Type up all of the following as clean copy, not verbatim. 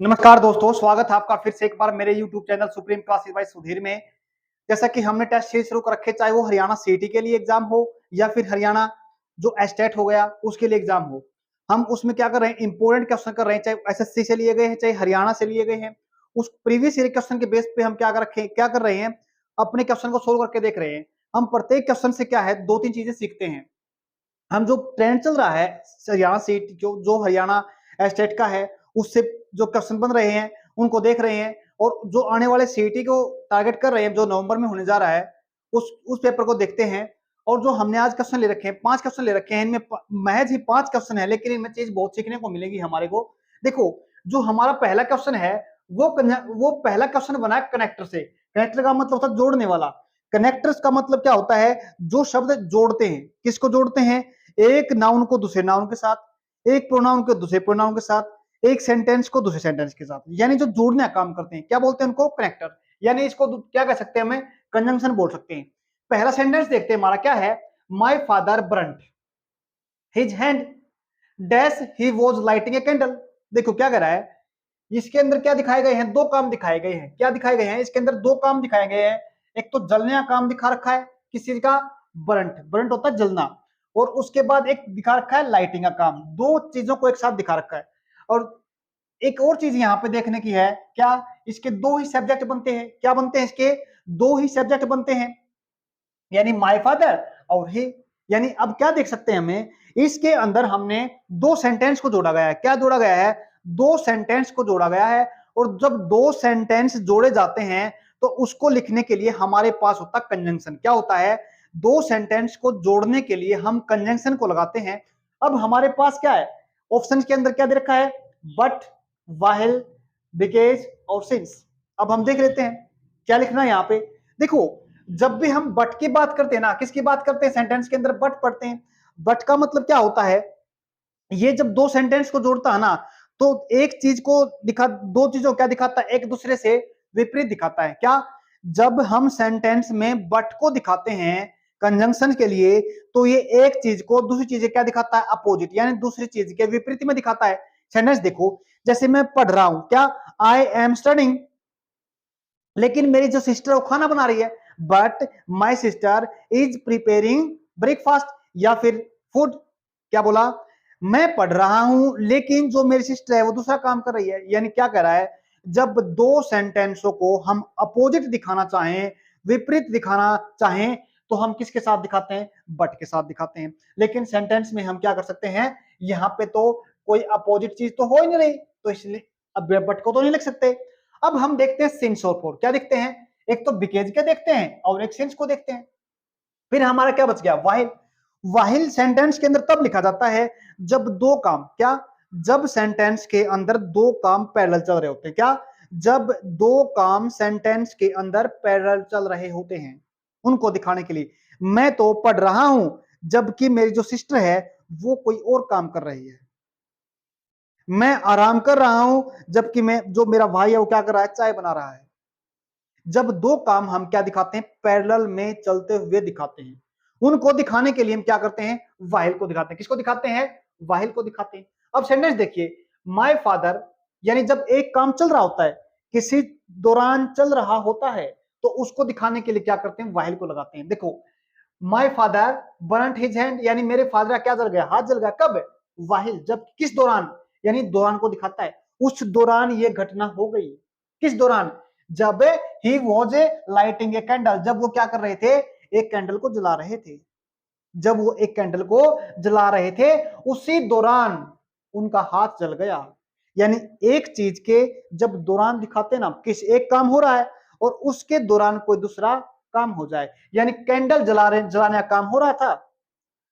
नमस्कार दोस्तों, स्वागत है आपका फिर से एक बार मेरे YouTube channel supreme classes bye Sudhir में। जैसा कि हमने टेस्ट सीरीज शुरू कर रखे, चाहे वो हरियाणा सीईटी के लिए एग्जाम हो या फिर हरियाणा जो एस्टेट हो गया उसके लिए एग्जाम हो। हम उसमें क्या कर रहे हैं, इंपोर्टेंट क्वेश्चन कर रहे हैं, चाहे एसएससी से लिए गए हैं चाहे हरियाणा से लिए गए हैं। उस प्रीवियस ईयर क्वेश्चन के बेस पे हम क्या कर रहे हैं, अपने क्वेश्चन को सोल्व करके देख रहे हैं। हम प्रत्येक क्वेश्चन से क्या है, दो तीन चीजें सीखते हैं। हम जो ट्रेंड चल रहा है हरियाणा सीट जो हरियाणा स्टेट का है, उससे जो क्वेश्चन बन रहे हैं उनको देख रहे हैं, और जो आने वाले सीईटी को टारगेट कर रहे हैं जो नवंबर में होने जा रहा है उस पेपर को देखते हैं। और जो हमने आज क्वेश्चन ले रखे हैं, 5 क्वेश्चन ले रखे हैं, इनमें महज ही 5 क्वेश्चन है, लेकिन इनमें चीज बहुत सीखने को मिलेगी हमारे को। देखो, जो हमारा पहला क्वेश्चन है वो पहला क्वेश्चन बना है कनेक्टर से। कनेक्टर का मतलब होता है जोड़ने वाला। कनेक्टर्स का मतलब क्या होता है, जो शब्द जोड़ते हैं। किसको जोड़ते हैं? एक नाउन को दूसरे नाउन के साथ, एक प्रोनाउन को दूसरे प्रोनाउन के साथ, एक सेंटेंस को दूसरे सेंटेंस के साथ, यानी जो जोड़ने का काम करते हैं, क्या बोलते हैं उनको? कनेक्टर। यानी इसको क्या कह सकते हैं, हमें कंजंक्शन बोल सकते हैं। पहला सेंटेंस देखते हैं, हमारा क्या है? My father burnt his hand dash he was lighting a candle. देखो क्या कर रहा है, इसके अंदर क्या दिखाए गए हैं? दो काम दिखाए गए हैं। क्या दिखाए गए हैं? इसके अंदर दो काम दिखाए गए हैं। एक तो जलने का काम दिखा रखा है, किस चीज का? बर्न्ट। बर्न्ट होता है जलना। और उसके बाद एक दिखा रखा है लाइटिंग का काम। दो चीजों को एक साथ दिखा रखा है। और एक और चीज यहाँ पे देखने की है, क्या? इसके दो ही सब्जेक्ट बनते हैं। क्या बनते हैं इसके? दो ही सब्जेक्ट बनते हैं, यानी माय फादर और ही। यानी अब क्या देख सकते हैं हमें, इसके अंदर हमने दो सेंटेंस को जोड़ा गया है। क्या जोड़ा गया है? दो सेंटेंस को जोड़ा गया है। और जब दो सेंटेंस जोड़े जाते हैं तो उसको लिखने के लिए हमारे पास होता है कंजंक्शन। क्या होता है? दो सेंटेंस को जोड़ने के लिए हम कंजंक्शन को लगाते हैं। अब हमारे पास क्या है, ऑप्शन के अंदर क्या दे रखा है? बट, व्हाइल, बिकॉज़ और सिंस। अब हम देख लेते हैं क्या लिखना है यहाँ पे। देखो, जब भी हम बट की बात करते हैं ना, किसकी बात करते हैं? सेंटेंस के अंदर बट पढ़ते हैं। बट का मतलब क्या होता है? ये जब दो सेंटेंस को जोड़ता है ना, तो एक चीज को दिखा, दो चीजों क्या दिखाता है? एक दूसरे से विपरीत दिखाता है। क्या? जब हम सेंटेंस में बट को दिखाते हैं कंजंक्शन के लिए, तो ये एक चीज को दूसरी चीज क्या दिखाता है? अपोजिट, यानी दूसरी चीज के विपरीत में दिखाता है। सेंटेंस देखो, जैसे मैं पढ़ रहा हूं, क्या? आई एम स्टडिंग, लेकिन मेरी जो सिस्टर है वो खाना बना रही है। But my sister is preparing breakfast, या फिर फूड। क्या बोला? मैं पढ़ रहा हूं लेकिन जो मेरी सिस्टर है वो दूसरा काम कर रही है। यानी क्या कह रहा है, जब दो सेंटेंसों को हम अपोजिट दिखाना चाहें, विपरीत दिखाना चाहें, तो हम किसके साथ दिखाते हैं? बट के साथ दिखाते हैं। लेकिन सेंटेंस में हम क्या कर सकते हैं, यहां पे तो कोई अपोजिट चीज तो हो ही नहीं रही, तो इसलिए अब बट को तो नहीं लिख सकते। अब हम देखते हैं सिंस और फॉर। क्या देखते हैं? एक तो बिकॉज़ के देखते हैं और एक सिंस को देखते हैं। फिर हमारा क्या बच गया? व्हाइल। व्हाइल सेंटेंस के अंदर तब लिखा जाता है जब दो काम, क्या? जब सेंटेंस के अंदर दो काम पैरेलल चल रहे होते हैं। क्या? जब दो काम सेंटेंस के अंदर पैरेलल चल रहे होते हैं, उनको दिखाने के लिए। मैं तो पढ़ रहा हूं जबकि मेरी जो सिस्टर है वो कोई और काम कर रही है। मैं आराम कर रहा हूं जबकि मैं जो मेरा भाई है वो क्या कर रहा है? चाय बना रहा है। जब दो काम हम क्या दिखाते हैं? पैरेलल में चलते हुए दिखाते हैं, उनको दिखाने के लिए हम क्या करते हैं? व्हाइल को दिखाते हैं। किसको दिखाते हैं? व्हाइल को दिखाते हैं। अब सेंटेंस देखिए, माय फादर, यानी जब एक काम चल रहा होता है, किसी दौरान चल रहा होता है, तो उसको दिखाने के लिए क्या करते हैं? व्हाइल को लगाते हैं। देखो, my father burnt his hand, यानी मेरे फादर का क्या जल गया? हाथ जल गया। कब? व्हाइल। जब किस दौरान? यानी दौरान को दिखाता है, उस दौरान ये घटना हो गई। किस दौरान? जब he was lighting a candle, जब वो क्या कर रहे थे? एक कैंडल को जला रहे थे। जब वो एक कैंडल को जला रहे थे, उसी दौरान उनका हाथ जल गया। यानी एक चीज के जब दौरान दिखाते ना, किस एक काम हो रहा है और उसके दौरान कोई दूसरा काम हो जाए, यानी कैंडल जलाने का काम हो रहा था,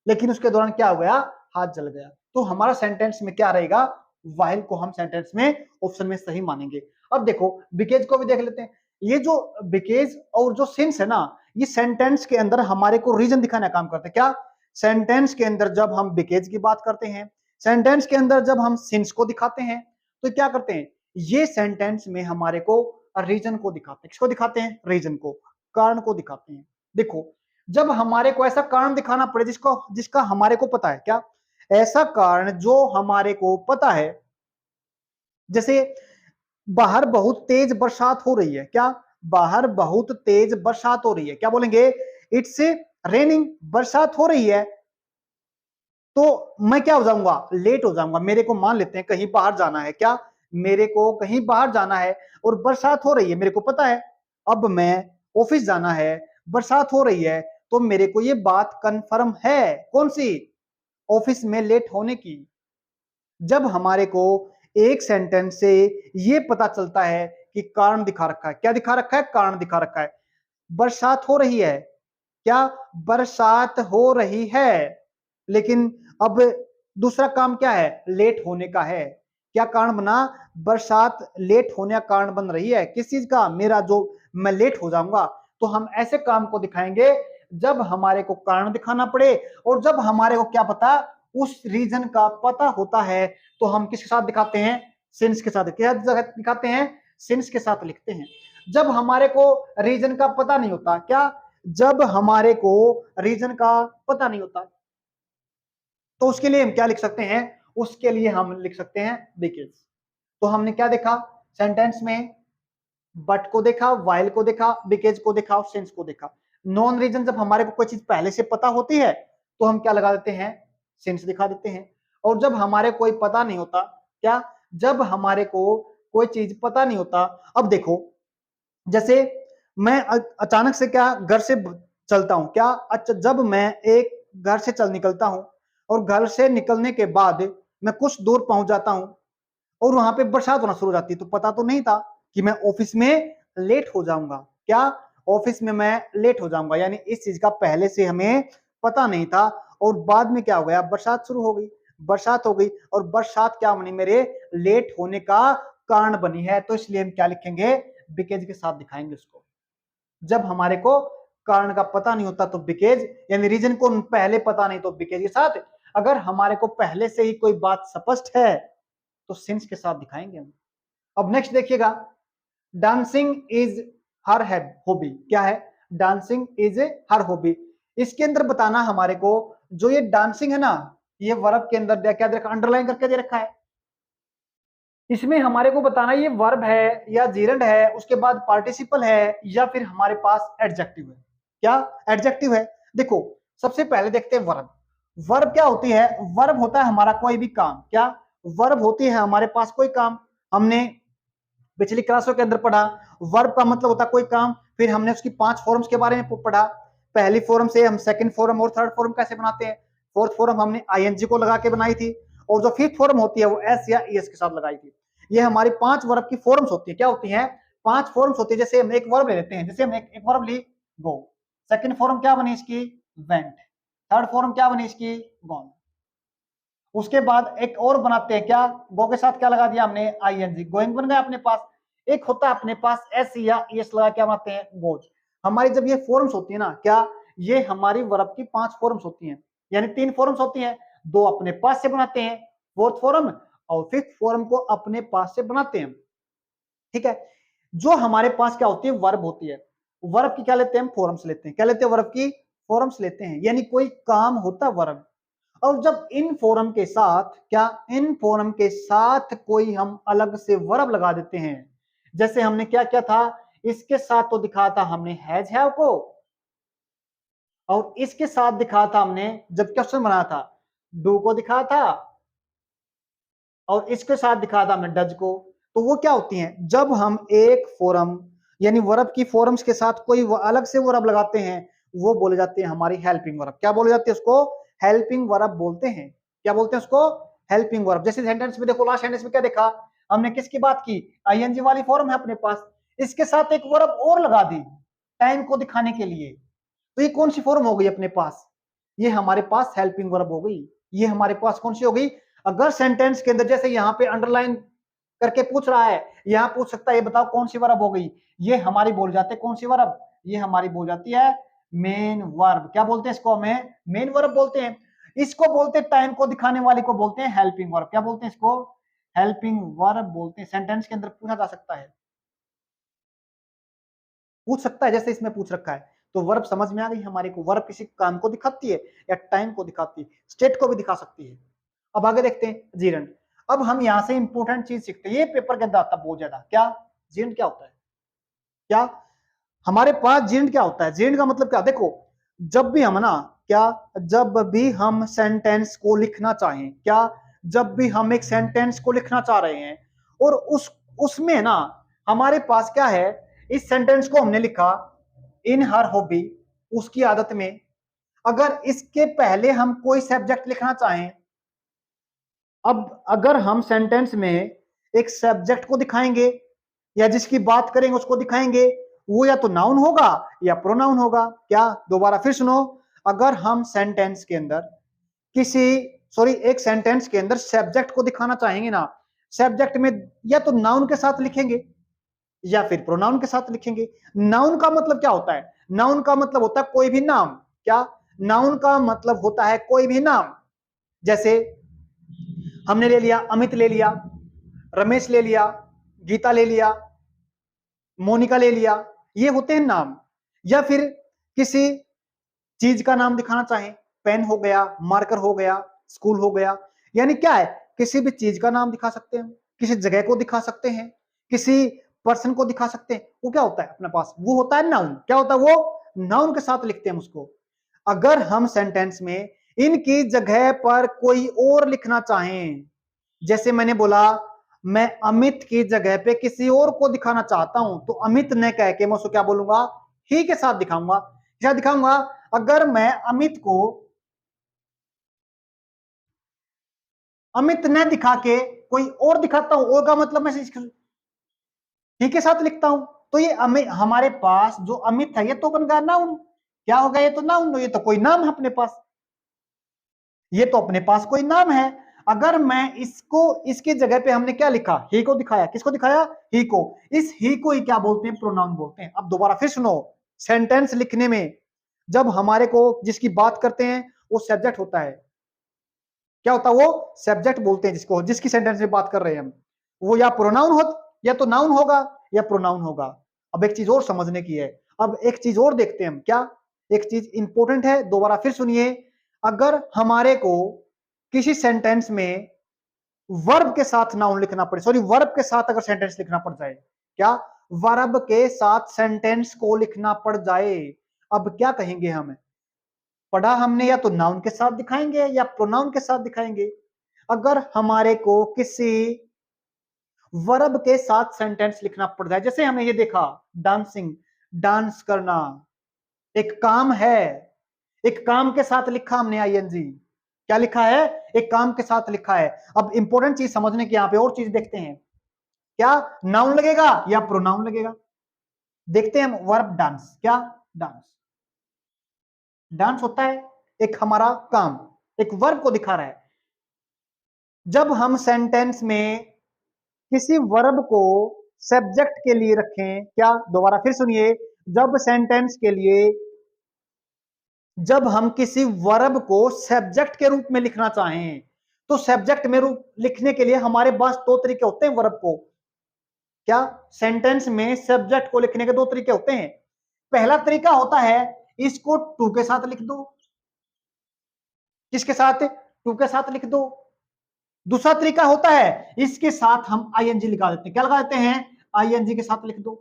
लेकिन उसके दौरान क्या हो गया? हाथ जल गया। तो हमारा सेंटेंस में क्या रहेगा? व्हाइल को हम सेंटेंस में ऑप्शन में सही मानेंगे। अब देखो, बिकेज को भी देख लेते हैं। ये जो बिकेज और जो सिंस है ना, ये सेंटेंस के अंदर हमारे को रीजन दिखाने का काम करते हैं। क्या? सेंटेंस के अंदर जब हम बिकेज की बात करते हैं, सेंटेंस के अंदर जब हम सिंस को दिखाते हैं, तो क्या करते हैं? ये सेंटेंस में हमारे को रीजन को दिखाते हैं। किसको दिखाते हैं? रीजन को, कारण को दिखाते हैं। देखो, जब हमारे को ऐसा कारण दिखाना पड़े जिसको जिसका हमारे को पता है, क्या? ऐसा कारण जो हमारे को पता है, जैसे बाहर बहुत तेज बरसात हो रही है। क्या? बाहर बहुत तेज बरसात हो रही है। क्या बोलेंगे? इट्स रेनिंग, बरसात हो रही है। तो मैं क्या हो जाऊंगा? लेट हो जाऊंगा। मेरे को मान लेते हैं कहीं बाहर जाना है। क्या? मेरे को कहीं बाहर जाना है और बरसात हो रही है, मेरे को पता है। अब मैं ऑफिस जाना है, बरसात हो रही है, तो मेरे को ये बात कंफर्म है। कौन सी? ऑफिस में लेट होने की। जब हमारे को एक सेंटेंस से ये पता चलता है कि कारण दिखा रखा है। क्या दिखा रखा है? कारण दिखा रखा है। बरसात हो रही है। क्या? बरसात हो रही है। लेकिन अब दूसरा काम क्या है? लेट होने का है। क्या कारण बना? बरसात लेट होने का कारण बन रही है। किस चीज का? मेरा जो मैं लेट हो जाऊंगा। तो हम ऐसे काम को दिखाएंगे जब हमारे को कारण दिखाना पड़े और जब हमारे को क्या पता, उस रीजन का पता होता है, तो हम किसके साथ दिखाते हैं? सिंस के साथ। क्या दिखाते हैं? सिंस के साथ लिखते हैं। जब हमारे को रीजन का पता नहीं होता। क्या? जब हमारे को रीजन का पता नहीं होता, तो उसके लिए हम क्या लिख सकते हैं? उसके लिए हम लिख सकते हैं बिकॉज। तो हमने क्या देखा सेंटेंस में? बट को देखा, वाइल को देखा, बिकॉज को देखा और सिंस को देखा। नॉन रीजन, जब हमारे को कोई चीज पहले से पता होती है तो हम क्या लगा देते हैं? सिंस दिखा देते हैं। और जब हमारे कोई पता नहीं होता, क्या? जब हमारे को कोई चीज पता नहीं होता। अब देखो, जैसे मैं अचानक से क्या घर से चलता हूं। क्या? अच्छा, जब मैं एक घर से चल निकलता हूं और घर से निकलने के बाद मैं कुछ दूर पहुंच जाता हूं और वहां पे बरसात होना शुरू हो जाती है, तो पता तो नहीं था कि मैं ऑफिस में लेट हो जाऊंगा। क्या? ऑफिस में मैं लेट हो जाऊंगा, यानी इस चीज का पहले से हमें पता नहीं था। और बाद में क्या हो गया? बरसात शुरू हो गई। बरसात हो गई और बरसात क्या बनी? मेरे लेट होने का कारण बनी है। तो इसलिए हम क्या लिखेंगे? बिकेज के साथ दिखाएंगे उसको। जब हमारे को कारण का पता नहीं होता तो बिकेज, यानी रीजन को पहले पता नहीं तो बिकेज के साथ। अगर हमारे को पहले से ही कोई बात स्पष्ट है तो सिंस के साथ दिखाएंगे हम। अब नेक्स्ट देखिएगा, डांसिंग इज हर हॉबी। क्या है? Dancing is her hobby. इसके अंदर बताना हमारे को, जो ये डांसिंग है ना, ये वर्ब के अंदर क्या दे रखा? अंडरलाइन करके दे रखा है। इसमें हमारे को बताना ये वर्ब है या जीरंड है, उसके बाद पार्टिसिपल है या फिर हमारे पास एडजेक्टिव है। क्या? एडजेक्टिव है। देखो, सबसे पहले देखते हैं वर्ब। वर्ब क्या होती है? वर्ब होता है हमारा कोई भी काम। क्या? वर्ब होती है हमारे पास कोई काम। हमने पिछली क्लासों के अंदर पढ़ा, वर्ब का मतलब होता है कोई काम। फिर हमने उसकी 5 फॉर्म्स के बारे में पढ़ा। पहली फॉर्म से हम सेकंड फॉर्म और थर्ड फॉर्म कैसे बनाते हैं। फोर्थ फॉर्म हमने आईएनजी को लगा के बनाई थी, और जो फिफ्थ फॉर्म होती है वो एस या ईएस के साथ लगाई थी। ये हमारी 5 वर्ब की फॉर्म्स होती है। क्या होती है? 5 फॉर्म्स होती है। जैसे हम एक वर्ब ले लेते हैं, जैसे हम एक वर्ब ली गो, सेकंड फॉर्म क्या बनी इसकी? वेंट। थर्ड फॉर्म क्या बनी इसकी? गॉन। उसके बाद एक और बनाते हैं। क्या? गो के साथ क्या लगा दिया हमने? आईएनजी। गोइंग बन गया अपने पास। एक होता है अपने पास एस या एस लगा क्या बनाते हैं? गोज। हमारी जब ये फॉर्म्स होती है ना, क्या ये हमारी वर्ब की 5 फॉर्म्स होती हैं, यानी 3 फॉर्म्स होती हैं। 2 अपने पास से बनाते हैं, फोर्थ फॉर्म, और फिफ्थ फॉर्म को अपने पास से बनाते हैं। ठीक है? जो हमारे पास क्या होती है? वर्ब होती है। वर्ब की क्या लेते हैं? हम फॉर्म्स लेते हैं। क्या लेते हैं? वर्ब की फॉर्म्स लेते हैं, यानी कोई काम होता है वर्ब। और जब इन फोरम के साथ, क्या इन फोरम के साथ कोई हम अलग से वर्ब लगा देते हैं। जैसे हमने क्या किया था? इसके साथ तो दिखाया था हमने हैज हैव को, और इसके साथ दिखाया था हमने, जब क्वेश्चन बनाया था, डू को दिखाया था, और इसके साथ दिखाया था हमने डज को। तो वो क्या होती हैं? जब हम एक फोरम यानी वर्ब की फॉर्म्स के साथ कोई अलग से वर्ब लगाते हैं, वो बोले जाते हैं हमारी हेल्पिंग वर्ब। क्या बोले जाते हैं उसको? हेल्पिंग वर्ब बोलते हैं। क्या बोलते हैं उसको? Helping verb. जैसे सेंटेंस में देखो, लास्ट सेंटेंस में क्या देखा हमने? किसकी बात की? आईएनजी वाली फॉर्म है अपने पास, इसके साथ एक वर्ब और लगा दी टाइम को दिखाने के लिए। तो ये कौन सी फॉर्म हो गई अपने पास? ये हमारे पास हेल्पिंग वर्ब हो गई। ये हमारे पास कौन सी हो गई? अगर सेंटेंस के अंदर जैसे यहाँ पे अंडरलाइन करके पूछ रहा है, यहाँ पूछ सकता है ये बताओ कौन सी वर्ब हो गई, ये हमारी बोल जाते हैं कौन सी वर्ब? ये हमारी बोल जाती है मेन वर्ब। क्या बोलते हैं इसको? हमें मेन वर्ब बोलते हैं। इसको बोलते हैं, टाइम को दिखाने वाले को बोलते हैं हेल्पिंग वर्ब। क्या बोलते हैं इसको? हेल्पिंग वर्ब बोलते हैं। सेंटेंस के अंदर पूछा जा सकता है, पूछ सकता है, जैसे इसमें पूछ रखा है। तो वर्ब समझ में आ गई हमारे को। वर्ब किसी काम को दिखाती है या टाइम को दिखाती है, स्टेट को भी दिखा सकती है। अब आगे देखते हैं जीरंड। अब हम यहां से इंपॉर्टेंट चीज सीखते हैं, ये पेपर के अंदर आता है बहुत ज्यादा। क्या जीर्ण क्या होता है? क्या हमारे पास जीर्ण क्या होता है? जीर्ण का मतलब क्या? देखो, जब भी हम ना क्या, जब भी हम सेंटेंस को लिखना चाहें, क्या जब भी हम एक सेंटेंस को लिखना चाह रहे हैं और उसमें ना हमारे पास क्या है, इस सेंटेंस को हमने लिखा इन हर हॉबी, उसकी आदत में, अगर इसके पहले हम कोई सब्जेक्ट लिखना चाहें, अब अगर हम सेंटेंस में एक सब्जेक्ट को दिखाएंगे या जिसकी बात करेंगे उसको दिखाएंगे, वो या तो नाउन होगा या प्रोनाउन होगा। क्या, दोबारा फिर सुनो, अगर हम सेंटेंस के अंदर एक सेंटेंस के अंदर सब्जेक्ट को दिखाना चाहेंगे ना, सब्जेक्ट में या तो नाउन के साथ लिखेंगे या फिर प्रोनाउन के साथ लिखेंगे। नाउन का मतलब क्या होता है? नाउन का मतलब होता है कोई भी नाम। क्या, नाउन का मतलब होता है कोई भी नाम। जैसे हमने ले लिया, अमित ले लिया, रमेश ले लिया, गीता ले लिया, मोनिका ले लिया, ये होते हैं नाम। या फिर किसी चीज का नाम दिखाना चाहें, पेन हो गया, मार्कर हो गया, स्कूल हो गया, यानी क्या है, किसी भी चीज का नाम दिखा सकते हैं, किसी जगह को दिखा सकते हैं, किसी पर्सन को दिखा सकते हैं। वो क्या होता है अपने पास? वो होता है नाउन। क्या होता है वो? नाउन के साथ लिखते हैं उसको। अगर हम सेंटेंस में इनकी जगह पर कोई और लिखना चाहें, जैसे मैंने बोला मैं अमित की जगह पे किसी और को दिखाना चाहता हूं, तो अमित ने कह के मैं उसको क्या बोलूंगा? ही के साथ दिखाऊंगा। क्या दिखाऊंगा? अगर मैं अमित ने दिखा के कोई और दिखाता हूं, और का मतलब मैं ही के साथ लिखता हूं, तो ये हमारे पास जो अमित है ये तो बन गया नाउन। क्या हो गया? ये तो नाउन, ये तो कोई नाम है अपने पास, ये तो अपने पास कोई नाम है। अगर मैं इसको, इसकी जगह पे हमने क्या लिखा? ही को दिखाया। किसको दिखाया? ही को। इस ही को ही क्या बोलते हैं? प्रोनाउन बोलते हैं। अब दोबारा फिर सुनो, सेंटेंस लिखने में जब हमारे को जिसकी बात करते हैं वो सब्जेक्ट होता है। क्या होता है वो? सब्जेक्ट बोलते हैं जिसको, जिसकी सेंटेंस में बात कर रहे हैं हम, वो या प्रोनाउन हो, या तो नाउन होगा या प्रोनाउन होगा। अब एक चीज और समझने की है, अब एक चीज और देखते हैं हम। क्या, एक चीज इंपॉर्टेंट है, दोबारा फिर सुनिए। अगर हमारे को किसी सेंटेंस में वर्ब के साथ नाउन लिखना पड़े, वर्ब के साथ अगर सेंटेंस लिखना पड़ जाए, क्या, वर्ब के साथ सेंटेंस को लिखना पड़ जाए, अब क्या कहेंगे हम? पढ़ा हमने, या तो नाउन के साथ दिखाएंगे या प्रोनाउन के साथ दिखाएंगे। अगर हमारे को किसी वर्ब के साथ सेंटेंस लिखना पड़ जाए, जैसे हमने ये देखा डांसिंग, डांस करना एक काम है, एक काम के साथ लिखा हमने आईएनजी। क्या लिखा है? एक काम के साथ लिखा है। अब इंपॉर्टेंट चीज समझने की, यहां पे और चीज देखते हैं, क्या नाउन लगेगा या प्रोनाउन लगेगा? देखते हैं हम। वर्ब डांस, क्या डांस, डांस होता है एक हमारा काम, एक वर्ब को दिखा रहा है। जब हम सेंटेंस में किसी वर्ब को सब्जेक्ट के लिए रखें, क्या, दोबारा फिर सुनिए, जब सेंटेंस के लिए, जब हम किसी वर्ब को सब्जेक्ट के रूप में लिखना चाहें, तो सब्जेक्ट में रूप लिखने के लिए हमारे पास दो तरीके होते हैं वर्ब को। क्या, सेंटेंस में सब्जेक्ट को लिखने के दो तरीके होते हैं। पहला तरीका होता है इसको टू के साथ लिख दो। किसके साथ? टू के साथ लिख दो। दूसरा तरीका होता है इसके साथ हम आईएनजी लगा देते हैं। क्या लगा देते हैं? आईएनजी के साथ लिख दो।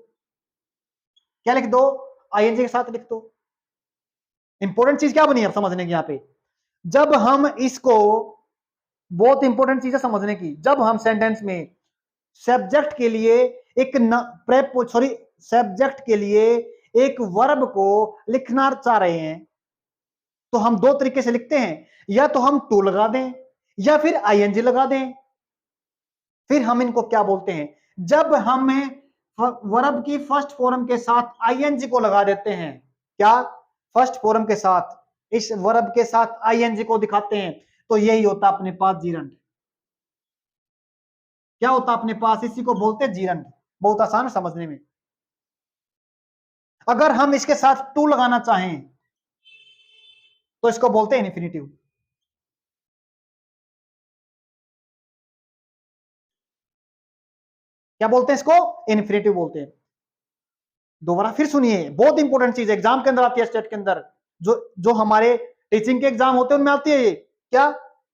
क्या लिख दो? आईएनजी के साथ लिख दो। इंपॉर्टेंट चीज क्या बनी अब समझने की यहां पे? जब हम इसको, बहुत इंपॉर्टेंट चीज है समझने की, जब हम सेंटेंस में सब्जेक्ट के लिए एक सब्जेक्ट के लिए एक वर्ब को लिखना चाह रहे हैं, तो हम दो तरीके से लिखते हैं, या तो हम टू लगा दें या फिर आईएनजी लगा दें। फिर हम इनको क्या बोलते हैं? जब हम वर्ब की फर्स्ट फॉर्म के साथ आईएनजी को लगा देते हैं, क्या, फर्स्ट फॉर्म के साथ, इस वर्ब के साथ आईएनजी को दिखाते हैं, तो यही होता अपने पास जीरंड। क्या होता अपने पास? इसी को बोलते हैं जीरंड। बहुत आसान है समझने में। अगर हम इसके साथ टू लगाना चाहें तो इसको बोलते हैं इन्फिनिटिव। क्या बोलते हैं इसको? इन्फिनिटिव बोलते हैं। दोबारा फिर सुनिए, बहुत इंपॉर्टेंट चीज एग्जाम के अंदर आती है, स्टेट के अंदर, जो जो हमारे टीचिंग के एग्जाम होते हैं उनमें आती है ये। क्या,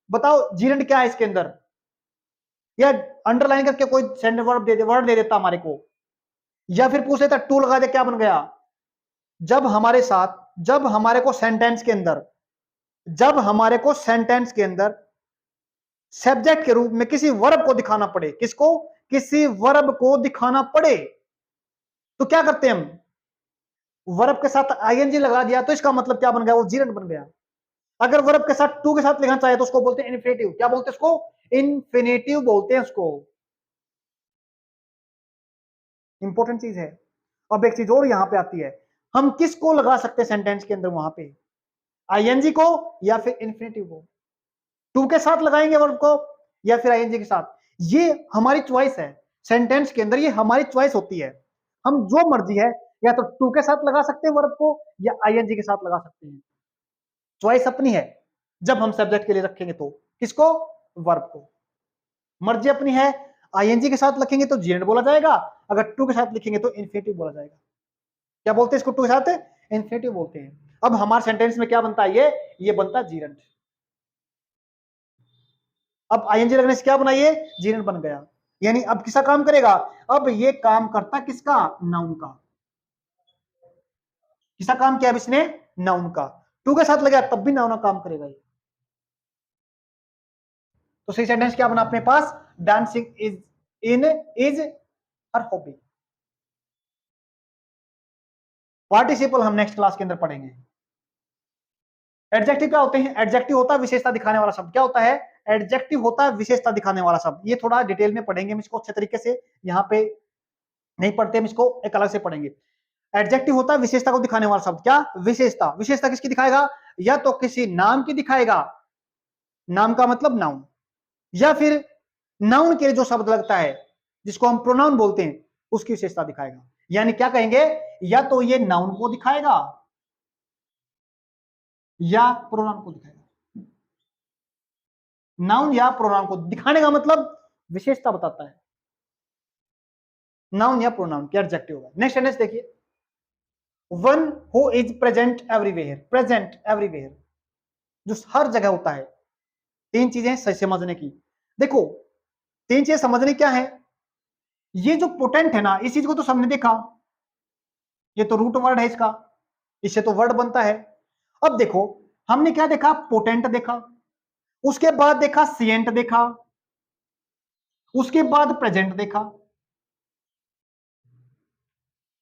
बताओ जीरंड क्या है इसके अंदर? या अंडरलाइन करके कोई सेंटेंस वर्ड दे देता हमारे को, या फिर पूछ लेता टू लगा दे, क्या बन गया? जब हमारे साथ, जब हमारे को सेंटेंस के अंदर, जब हमारे को सेंटेंस के अंदर सब्जेक्ट के रूप में किसी वर्ब को दिखाना पड़े, किसको? किसी वर्ब को दिखाना पड़े, तो क्या करते हैं हम? वर्ब के साथ आईएनजी लगा दिया तो इसका मतलब क्या बन गया? वो जीरेंट बन गया। अगर वर्ब के साथ टू के साथ लिखना चाहे तो उसको बोलते हैं इन्फिनेटिव। क्या बोलते हैं उसको? इन्फिनेटिव बोलते हैं उसको। इंपॉर्टेंट चीज है। अब एक चीज और यहां पे आती है, हम किसको लगा सकते हैं सेंटेंस के अंदर? वहां पे आईएनजी को या फिर इन्फिनेटिव को? टू के साथ लगाएंगे वर्ब को या फिर आईएनजी के साथ? ये हमारी चॉइस है। सेंटेंस के अंदर ये हमारी चॉइस होती है। हम जो मर्जी है, या तो टू के साथ लगा सकते हैं वर्ब को या आईएनजी के साथ लगा सकते हैं। चॉइस अपनी है। जब हम सब्जेक्ट के लिए रखेंगे तो किसको? वर्ब को। मर्जी अपनी है। आईएनजी के साथ लिखेंगे तो जीरेंट बोला जाएगा, अगर टू के साथ लिखेंगे तो इन्फिनेटिव बोला जाएगा। क्या बोलते हैं इसको? टू के साथ इन्फिनेटिव बोलते हैं। अब हमारे सेंटेंस में क्या बनता है? ये बनता है जीरेंट। अब आईएनजी लगने से क्या बना? ये जीरेंट बन गया। यानी अब किसका काम करेगा? अब ये काम करता किसका? नाउन का। किसका काम किया अब इसने? नाउन का। टू के साथ लगा तब भी नाउन का काम करेगा ये। तो सही सेंटेंस क्या बना अपने पास? Dancing is her hobby. Participle हम नेक्स्ट क्लास के अंदर पढ़ेंगे। एडजेक्टिव क्या होते हैं? एडजेक्टिव होता है विशेषता दिखाने वाला शब्द। क्या होता है? एडजेक्टिव होता है विशेषता दिखाने वाला शब्द। ये थोड़ा डिटेल में पढ़ेंगे हम इसको अच्छे तरीके से, यहाँ पे नहीं पढ़ते हम इसको, एक अलग से पढ़ेंगे। एडजेक्टिव होता है विशेषता को दिखाने वाला शब्द। क्या? विशेषता। विशेषता किसकी दिखाएगा? या तो किसी नाम की दिखाएगा, नाम का मतलब नाउन, या फिर नाउन के लिए जो शब्द लगता है जिसको हम प्रोनाउन बोलते हैं उसकी विशेषता दिखाएगा। यानी क्या कहेंगे? या तो ये नाउन को दिखाएगा या प्रोनाउन को दिखाएगा। नाउन या प्रोनाउन को दिखाने का मतलब विशेषता बताता है। नाउन या प्रोनाउन क्या एडजेक्टिव होगा। नेक्स्ट सेंटेंस देखिए, one who is present everywhere. Present everywhere जो हर जगह होता है। तीन चीजें सही समझने की। देखो, तीन चीजें समझने क्या है? ये जो पोटेंट है ना, इस चीज को तो सबने देखा, ये तो रूट वर्ड है इसका, इससे तो वर्ड बनता है। अब देखो, हमने क्या देखा? पोटेंट देखा, उसके बाद देखा सिएंट देखा, उसके बाद प्रेजेंट देखा।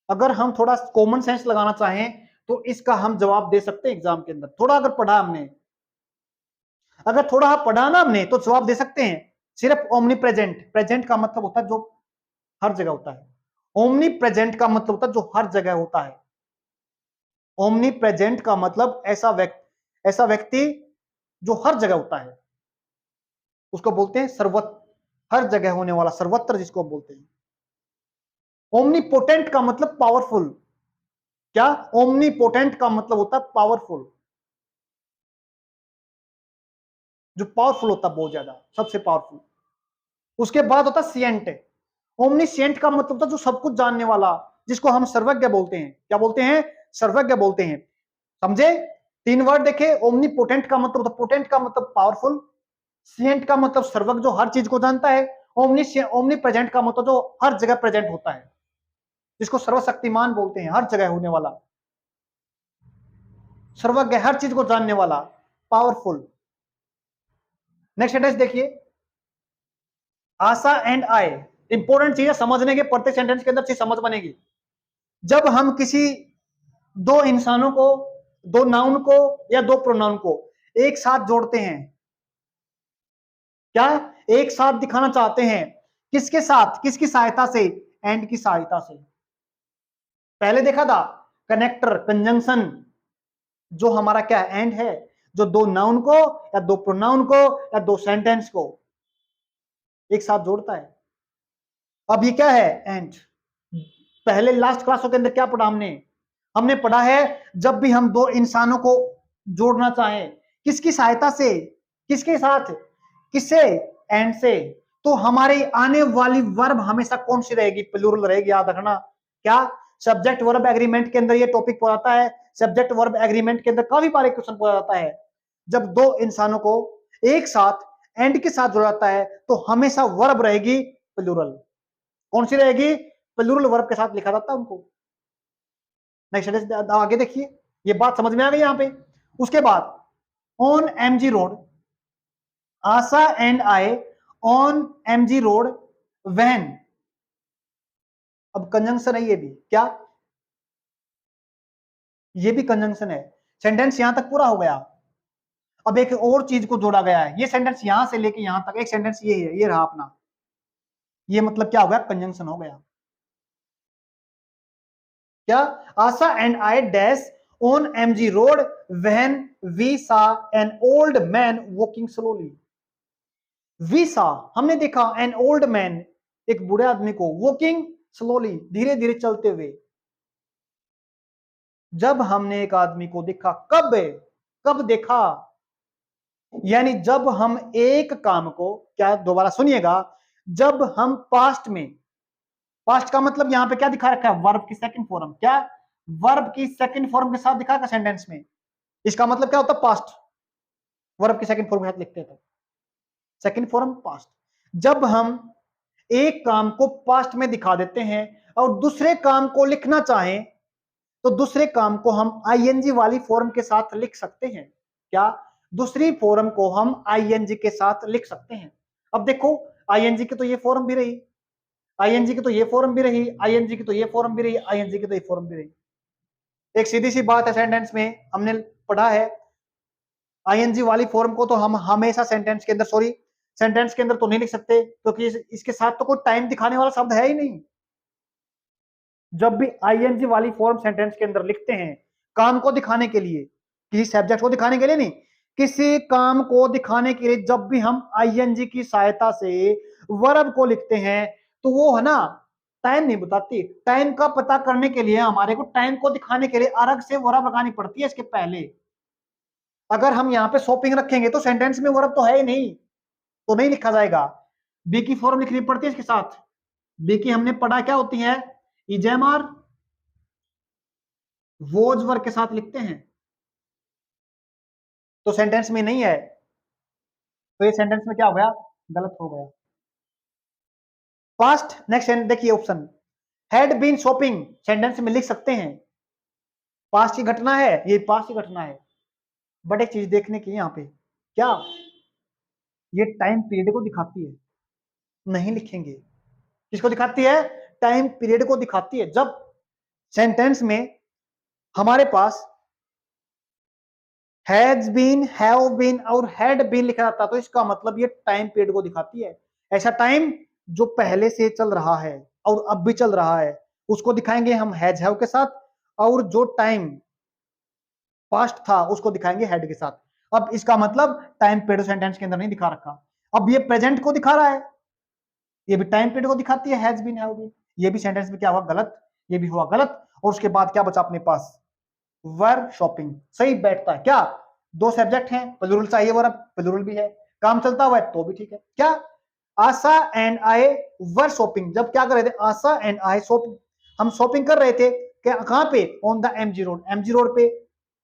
अगर हम थोड़ा कॉमन सेंस लगाना चाहें तो इसका हम जवाब दे सकते हैं एग्जाम के अंदर। थोड़ा अगर पढ़ा हमने, अगर थोड़ा पढ़ा ना हमने, तो जवाब दे सकते हैं। सिर्फ ओमनी प्रेजेंट, प्रेजेंट का मतलब होता है जो हर जगह होता है। ओमनी प्रेजेंट का मतलब होता है जो हर जगह होता है। ओमनी प्रेजेंट का मतलब ऐसा व्यक्ति जो हर जगह होता है, उसको बोलते हैं सर्वत्र, हर जगह होने वाला, सर्वत्र जिसको बोलते हैं। ओमनीपोटेंट का मतलब पावरफुल। क्या? ओमनीपोटेंट का मतलब होता है पावरफुल, जो पावरफुल होता है बहुत ज्यादा, सबसे पावरफुल। उसके बाद होता है सिएंट। ओमनीसिएंट का मतलब होता है जो सब कुछ जानने वाला, जिसको हम सर्वज्ञ बोलते हैं। क्या बोलते हैं? सर्वज्ञ बोलते हैं। समझे? तीन वर्ड देखे। ओमनीपोटेंट का मतलब होता है, पोटेंट का मतलब पावरफुल, सिएंट का मतलब सर्वज्ञ जो हर चीज को जानता है, ओमनी प्रेजेंट का मतलब जो हर जगह प्रेजेंट होता है, जिसको सर्वशक्तिमान बोलते हैं, हर जगह होने वाला, सर्वज्ञ, हर चीज को जानने वाला, पावरफुल। नेक्स्ट सेंटेंस देखिए, आशा एंड आई। इंपॉर्टेंट चीज है समझने के, प्रत्येक सेंटेंस के अंदर चीज समझ बनेगी। जब हम किसी दो इंसानों को, दो नाउन को या दो प्रोनाउन को एक साथ जोड़ते हैं, क्या एक साथ दिखाना चाहते हैं? किसके साथ? किसकी सहायता से? एंड की सहायता से। पहले देखा था कनेक्टर, कंजंक्शन, जो हमारा क्या एंड है, जो दो नाउन को या दो प्रोनाउन को या दो सेंटेंस को एक साथ जोड़ता है। अब ये क्या है? एंड। पहले लास्ट क्लासों के अंदर क्या पढ़ा हमने? हमने पढ़ा है जब भी हम दो इंसानों को जोड़ना चाहें, किसकी सहायता से? किसके साथ? किससे? एंड से। तो हमारी आने वाली वर्ब हमेशा कौन सी रहेगी? प्लूरल रहेगी, याद रखना। क्या? सब्जेक्ट वर्ब एग्रीमेंट के अंदर ये टॉपिक पढ़ाता है। सब्जेक्ट वर्ब एग्रीमेंट के अंदर काफी बार क्वेश्चन पूछा जाता है। जब दो इंसानों को एक साथ एंड के साथ जुड़ा जाता है तो हमेशा वर्ब रहेगी प्लूरल। कौन सी रहेगी? प्लूरल वर्ब के साथ लिखा जाता है उनको। नेक्स्ट आगे देखिए, ये बात समझ में आ गई यहां पे। उसके बाद on MG road, Asha and I on MG Road when, अब कंजंक्शन है ये भी, क्या ये भी कंजंक्शन है। सेंटेंस यहां तक पूरा हो गया। अब एक और चीज को जोड़ा गया है, ये सेंटेंस यहां से लेके यहां तक एक सेंटेंस ये है, ये रहा अपना, ये मतलब क्या हो गया? कंजंक्शन हो गया। क्या? Asha and I dash on MG Road when we saw an old man walking slowly. We saw, हमने देखा, एन ओल्ड मैन, एक बूढ़े आदमी को, वॉकिंग स्लोली, धीरे धीरे चलते हुए। जब हमने एक आदमी को देखा, कब? कब देखा? यानी जब हम एक काम को, क्या, दोबारा सुनिएगा, जब हम पास्ट में, पास्ट का मतलब यहां पे क्या दिखा रखा है? वर्ब की सेकंड फॉर्म, क्या? वर्ब की सेकंड फॉर्म के साथ दिखा रखा सेंटेंस में। इसका मतलब क्या होता है? पास्ट, वर्ब की सेकंड फॉर्म के साथ लिखते हैं तो सेकंड फॉर्म पास्ट। जब हम एक काम को पास्ट में दिखा देते हैं और दूसरे काम को लिखना चाहें तो दूसरे काम को हम आईएनजी वाली फॉर्म के साथ लिख सकते हैं। क्या? दूसरी फॉर्म को हम आईएनजी के साथ लिख सकते हैं। अब देखो, आईएनजी की तो ये फॉर्म भी रही, आईएनजी की तो ये फॉर्म भी रही, आईएनजी की तो ये फॉर्म भी रही, आईएनजी की तो ये फॉर्म भी रही। एक सीधी सी बात है, सेंटेंस में हमने पढ़ा है आईएनजी वाली फॉर्म को तो हम हमेशा सेंटेंस के अंदर, सॉरी, सेंटेंस के अंदर तो नहीं लिख सकते क्योंकि इसके साथ तो कोई टाइम दिखाने वाला शब्द है ही नहीं। जब भी आईएनजी वाली फॉर्म सेंटेंस के अंदर लिखते हैं, काम को दिखाने के लिए, किसी सब्जेक्ट को दिखाने के लिए नहीं, किसी काम को दिखाने के लिए जब भी हम आईएनजी की सहायता से वर्ब को लिखते हैं तो वो है ना, टाइम नहीं बताती। टाइम का पता करने के लिए हमारे को टाइम को दिखाने के लिए अलग से वर्ब लगानी पड़ती है इसके पहले। अगर हम यहाँ पे शॉपिंग रखेंगे तो सेंटेंस में वर्ब तो है ही नहीं, तो नहीं लिखा जाएगा। बी की फॉर्म लिखनी पड़ती है इसके साथ। बी की हमने पढ़ा क्या होती है? इजेमार वोज वर्ग के साथ लिखते हैं, तो सेंटेंस में नहीं है, तो ये सेंटेंस में क्या हो गया? गलत हो गया। पास्ट, नेक्स्ट देखिए option, had been shopping sentence में लिख सकते हैं, पास्ट की घटना है, ये पास्ट की घटना है। बट एक चीज देखने की यहाँ पे, क्या ये टाइम पीरियड को दिखाती है? नहीं लिखेंगे। किसको दिखाती है? टाइम पीरियड को दिखाती है। जब सेंटेंस में हमारे पास हैज बीन, हैव बीन और हैड बीन लिखा जाता तो इसका मतलब ये टाइम पीरियड को दिखाती है। ऐसा टाइम जो पहले से चल रहा है और अब भी चल रहा है उसको दिखाएंगे हम हैज हैव के साथ, और जो टाइम पास्ट था उसको दिखाएंगे हैड के साथ। अब इसका मतलब टाइम पीरियड सेंटेंस के अंदर नहीं दिखा रखा। अब ये प्रेजेंट को दिखा रहा है, ये भी टाइम पीरियड को दिखाती है, हैज बीन, हैव बीन। ये भी सेंटेंस में क्या हुआ? गलत, ये भी हुआ गलत। और उसके बाद क्या बचा अपने पास? वर शॉपिंग, सही बैठता है। क्या? दो सब्जेक्ट हैं, प्लूरल चाहिए, वर्ब प्लूरल भी है, काम चलता हुआ है तो भी ठीक है। क्या? Asha and I were shopping, जब क्या कर रहे थे? आशा एंड आई शॉपिंग, हम शॉपिंग कर रहे थे, क्या, कहां पे? On the MG road, MG road पे।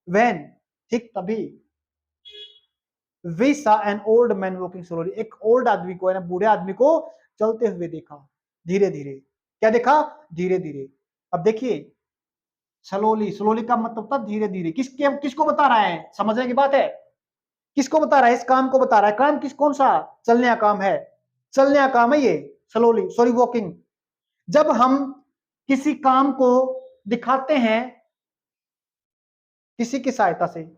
व्हेन, ठीक तभी, we saw an old man walking slowly, एक ओल्ड आदमी को, है ना, बूढ़े आदमी को चलते हुए देखा, धीरे धीरे। क्या देखा? धीरे धीरे। अब देखिए, स्लोली, स्लोली का मतलब था धीरे धीरे। किसको बता रहा है? समझने की बात है। किसको बता रहा है? इस काम को बता रहा है। काम कौन सा? चलने का काम है, चलने का काम है ये, स्लोली, सॉरी, वॉकिंग। जब हम किसी काम को दिखाते हैं किसी की सहायता से,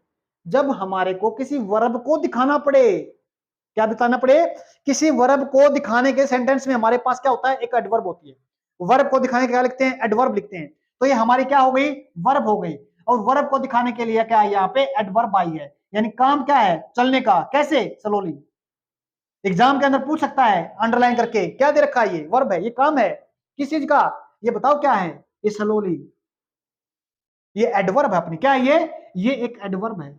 जब हमारे को किसी वर्ब को दिखाना पड़े, क्या दिखाना पड़े? किसी वर्ब को दिखाने के सेंटेंस में हमारे पास क्या होता है? एक एडवर्ब होती है। वर्ब को दिखाने के क्या लिखते हैं? एडवर्ब लिखते हैं। तो ये हमारी क्या हो गई? वर्ब हो गई। और वर्ब को दिखाने के लिए क्या है? यहाँ पे एडवर्ब आई है, यानी काम क्या है? चलने का। कैसे? स्लोली। एग्जाम के अंदर पूछ सकता है अंडरलाइन करके, क्या दे रखा है? ये वर्ब है, ये काम है, किस चीज का? ये बताओ क्या है? ये स्लोली, ये एडवर्ब है अपनी। क्या है ये एक एडवर्ब है,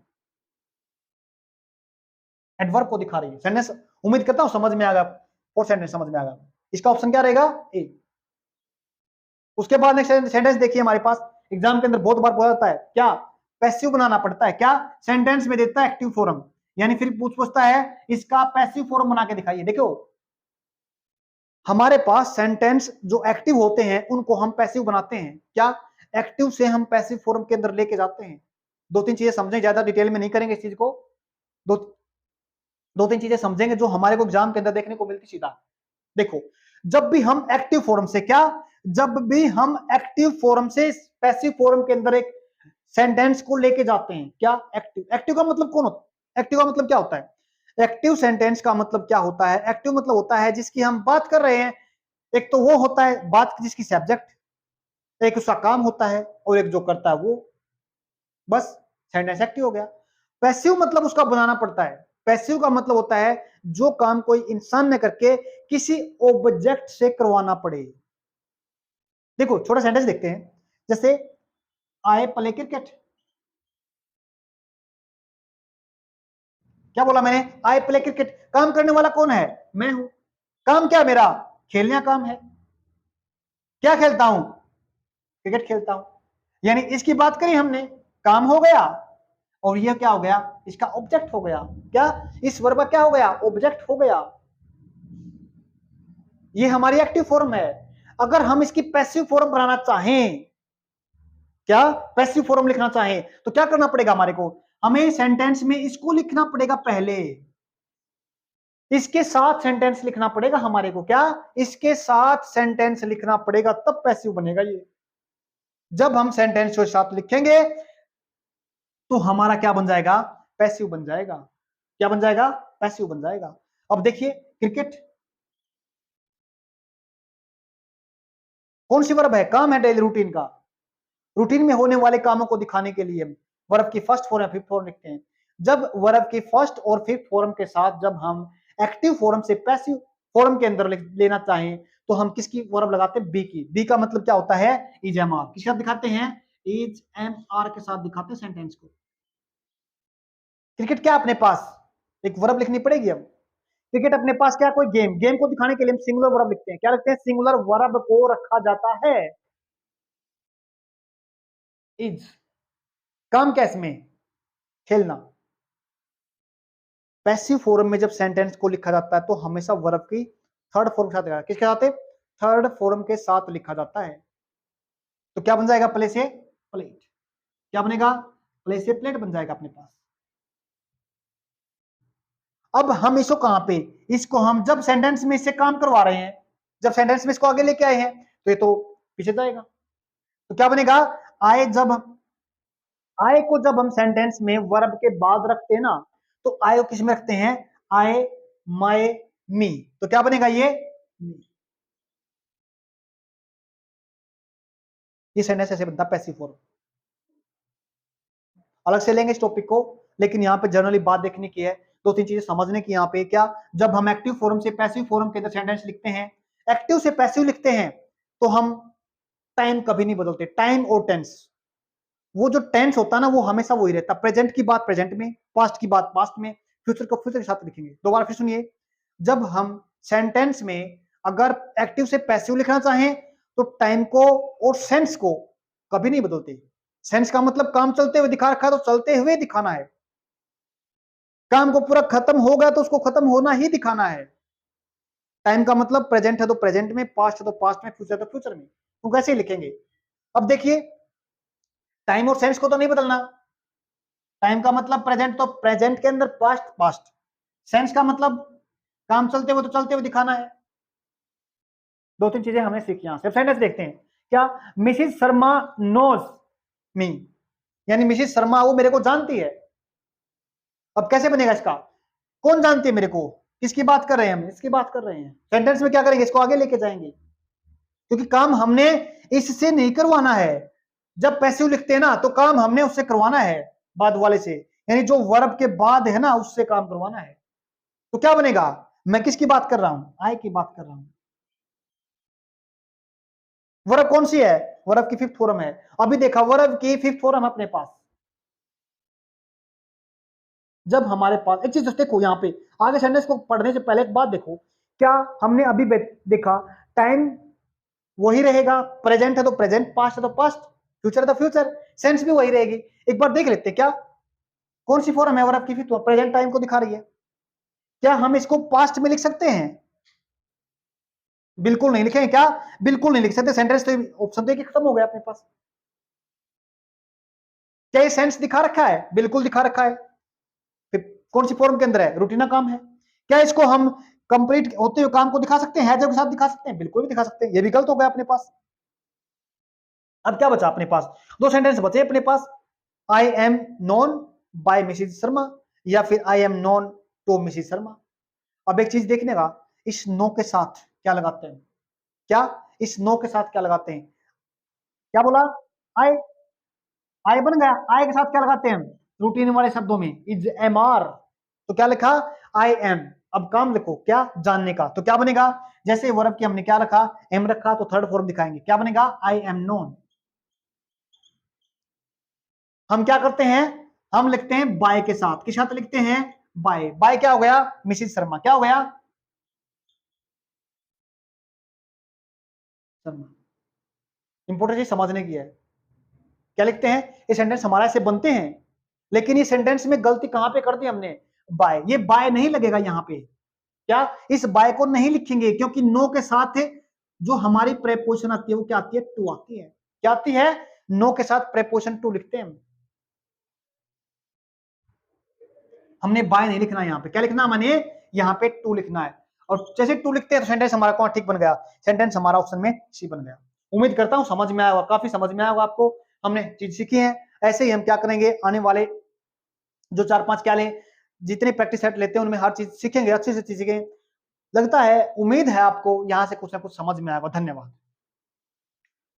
एडवर्ब को दिखा रही है सेंटेंस। उम्मीद करता हूं समझ में आ गया, और सेंटेंस समझ में आ गया। इसका ऑप्शन क्या रहेगा? ए। उसके बाद नेक्स्ट सेंटेंस देखिए, हमारे पास एग्जाम के अंदर बहुत बार पूछा जाता है, क्या? पैसिव बनाना पड़ता है। क्या? सेंटेंस में देता है एक्टिव फॉर्म, यानी फिर पूछता है इसका पैसिव फॉर्म बना के दिखाइए। देखो हमारे पास सेंटेंस जो एक्टिव होते हैं उनको हम पैसिव बनाते हैं, क्या एक्टिव से हम पैसिव फॉर्म के अंदर लेके जाते हैं। दो तीन चीजें समझें, ज्यादा डिटेल में नहीं करेंगे इस चीज को, दो दो तीन चीजें समझेंगे जो हमारे को एग्जाम के अंदर देखने को मिलती सीधा। देखो जब भी हम एक्टिव फॉर्म से क्या, जब भी हम एक्टिव फॉर्म से पैसिव फॉर्म के अंदर एक सेंटेंस को लेके जाते हैं, क्या एक्टिव, एक्टिव का मतलब कौन होता है, एक्टिव का मतलब क्या होता है, एक्टिव सेंटेंस का मतलब क्या होता है, एक्टिव मतलब होता है जिसकी हम बात कर रहे हैं, एक तो वो होता है बात जिसकी सब्जेक्ट, एक उसका काम होता है और एक जो करता है वो, बस सेंटेंस एक्टिव हो गया। पैसिव मतलब उसका बनाना पड़ता है, पैसिव का मतलब होता है जो काम कोई इंसान ने करके किसी ऑब्जेक्ट से करवाना पड़े। देखो छोटा सेंटेंस देखते हैं, जैसे आई प्ले क्रिकेट, क्या बोला मैंने, आई प्ले क्रिकेट, काम करने वाला कौन है, मैं हूं, काम क्या मेरा, खेलना काम है, क्या खेलता हूं, क्रिकेट खेलता हूं, यानी इसकी बात करी हमने, काम हो गया, और यह क्या हो गया, इसका ऑब्जेक्ट हो गया, क्या इस वर्ब का क्या हो गया, ऑब्जेक्ट हो गया। ये हमारी एक्टिव फॉर्म है। अगर हम इसकी पैसिव फॉर्म बनाना चाहें, क्या पैसिव फॉर्म लिखना चाहें तो क्या करना पड़ेगा हमारे को, हमें सेंटेंस में इसको लिखना पड़ेगा पहले, इसके साथ सेंटेंस लिखना पड़ेगा हमारे को, क्या इसके साथ सेंटेंस लिखना पड़ेगा तब पैसिव बनेगा ये। जब हम सेंटेंस के साथ लिखेंगे तो हमारा क्या बन जाएगा, पैसिव बन जाएगा, क्या बन जाएगा, पैसिव बन जाएगा। अब देखिए क्रिकेट कौन सी वर्ब है, काम है डेली रूटीन का, रूटीन में होने वाले कामों को दिखाने के लिए वर्ब की फर्स्ट फॉर्म या फिफ्थ फॉर्म लिखते हैं। जब वर्ब की फर्स्ट और फिफ्थ फॉर्म के साथ जब हम एक्टिव फॉर्म से पैसिव फॉर्म के अंदर लेना चाहें तो हम किसकी वर्ब लगाते हैं, बी की। बी का मतलब क्या होता है, इज एम आर, किसके साथ दिखाते हैं, इज एम आर के साथ दिखाते हैं सेंटेंस को। क्रिकेट क्या अपने पास, एक वर्ब लिखनी पड़ेगी। अब क्रिकेट अपने पास क्या, कोई गेम, गेम को दिखाने के लिए हम सिंगुलर वर्ब लिखते हैं, क्या लिखते हैं, सिंगुलर वर्ब को रखा जाता है, इज, काम क्या इसमें, खेलना। पैसिव फॉर्म में जब सेंटेंस को लिखा जाता है तो हमेशा वर्ब की थर्ड फॉर्म के साथ लिखा, किसके साथ, थर्ड फॉर्म के साथ लिखा जाता है। तो क्या बन जाएगा, प्ले से प्लेट, क्या बनेगा, प्ले से प्लेट बन जाएगा अपने पास। अब हम इसको कहां पे, इसको हम जब सेंटेंस में इससे काम करवा रहे हैं, जब सेंटेंस में इसको आगे लेके आए हैं तो ये तो पीछे जाएगा, तो क्या बनेगा, आए, जब आए को जब हम सेंटेंस में वर्ब के बाद रखते हैं ना तो आए को किस में रखते हैं, आए, माय, मी, तो क्या बनेगा ये सेंटेंस ऐसे बनता है पैसिव फॉर्म। अलग से लेंगे इस टॉपिक को, लेकिन यहाँ पे जनरली बात देखने की है, दो तीन चीजें समझने की यहाँ पे, क्या जब हम एक्टिव फॉर्म से पैसिव फॉर्म के अंदर सेंटेंस लिखते हैं, एक्टिव से पैसिव लिखते हैं तो हम टाइम कभी नहीं बदलते, टाइम और टेंस, वो जो टेंस होता है ना वो हमेशा वही रहता, प्रेजेंट की बात प्रेजेंट में, पास्ट की बात पास्ट में, फ्यूचर को फ्यूचर के साथ लिखेंगे। दोबारा फिर सुनिए, जब हम सेंटेंस में अगर एक्टिव से पैसिव लिखना चाहें तो टाइम को और सेंस को कभी नहीं बदलते। सेंस का मतलब काम चलते हुए दिखा रखा है तो चलते हुए दिखाना है, काम को पूरा खत्म हो गया तो उसको खत्म होना ही दिखाना है। टाइम का मतलब प्रेजेंट है तो प्रेजेंट में, पास्ट है तो पास्ट में, फ्यूचर है तो फ्यूचर में, तो कैसे लिखेंगे। अब देखिए टाइम और सेंस को तो नहीं बदलना, टाइम का मतलब प्रेजेंट तो प्रेजेंट के अंदर पास्ट पास्ट, सेंस का मतलब काम चलते हुए तो चलते हुए दिखाना है। दो तीन चीजें हमने सीखी, यहां से सेंटेंस देखते हैं, क्या मिसिस शर्मा नोज मी, यानी मिसिस शर्मा वो मेरे को जानती है। अब कैसे बनेगा इसका, कौन जानती है मेरे को, किसकी बात कर रहे हैं हम, इसकी बात कर रहे हैं। सेंटेंस में क्या करेंगे, इसको आगे लेके जाएंगे, क्योंकि काम हमने इससे नहीं करवाना है। जब पैसिव लिखते हैं ना तो काम हमने उससे करवाना है, बाद वाले से, यानी जो वर्ब के बाद है ना उससे काम करवाना है। तो क्या बनेगा, मैं किसकी बात कर रहा हूं, आई की बात कर रहा हूं। वर्ब कौन सी है, वर्ब की फिफ्थ फॉर्म है। अभी देखा वर्ब की फिफ्थ फॉर्म अपने पास, जब हमारे पास एक चीज देखो यहाँ पे, आगे सेंटेंस को पढ़ने से पहले एक बात देखो, क्या हमने अभी देखा, टाइम वही रहेगा, प्रेजेंट है तो प्रेजेंट, पास्ट है तो पास्ट, फ्यूचर है तो फ्यूचर, सेंस भी वही रहेगी। एक बार देख लेते क्या, कौन सी फॉर्म है वर्ब की? फिर तो प्रेजेंट टाइम को दिखा रही है। क्या हम इसको पास्ट में लिख सकते हैं? बिल्कुल नहीं लिखेंगे। क्या? बिल्कुल नहीं लिख सकते। सेंटेंस तो ऑप्शन देखिए खत्म हो गया अपने पास। क्या ये सेंस दिखा रखा है? बिल्कुल दिखा रखा है। फिर कौन सी फॉर्म के अंदर है? रूटीना काम है। क्या इसको हम कंप्लीट होते हुए काम को दिखा सकते हैं? के साथ दिखा सकते हैं? बिल्कुल भी दिखा सकते हैं। ये भी गलत हो गया अपने पास। अब क्या बचा अपने पास? दो सेंटेंस बचे अपने पास। I am known by Mrs Sharma या फिर I am known to Mrs Sharma. अब एक चीज देखने का, इस नो के साथ क्या लगाते हैं? क्या इस नो के साथ क्या लगाते हैं? क्या बोला? आई। आई बन गया। आई के साथ क्या लगाते हैं? रूटीन वाले शब्दों में इज एम आर। तो क्या लिखा? I am. अब काम लिखो, क्या? जानने का। तो क्या बनेगा? जैसे वर्ब की हमने क्या रखा? एम रखा, तो थर्ड फॉर्म दिखाएंगे। क्या बनेगा? आई एम नोन। हम क्या करते हैं? हम लिखते हैं बाय के साथ। किस साथ लिखते हैं? बाय। बाय क्या हो गया? मिसिज शर्मा। क्या हो गया? शर्मा। इंपोर्टेंट चीज समझने की है। क्या लिखते हैं? ये सेंटेंस हमारा ऐसे बनते हैं, लेकिन ये सेंटेंस में गलती कहां पे कर दी हमने? बाय। ये बाय नहीं लगेगा यहां पे। क्या? इस बाय को नहीं लिखेंगे, क्योंकि नो के साथ जो हमारी प्रेपोजिशन आती है वो क्या आती है? टू आती है। क्या आती है? नो के साथ प्रेपोजिशन टू लिखते हैं। हमने बाय नहीं लिखना यहाँ पे। क्या लिखना? मैंने यहाँ पे टू लिखना है। और जैसे टू लिखते हैं तो सेंटेंस हमारा कौन ठीक बन गया? सेंटेंस हमारा ऑप्शन में सी बन गया। उम्मीद करता हूं समझ में आया होगा, काफी समझ में आया होगा आपको। हमने चीज सीखी है। ऐसे ही हम क्या करेंगे, आने वाले जो 4-5 क्या लें, जितने प्रैक्टिस सेट लेते हैं उनमें हर चीज सीखेंगे, अच्छे से सीखेंगे। लगता है, उम्मीद है आपको यहाँ से कुछ ना कुछ समझ में आएगा। धन्यवाद।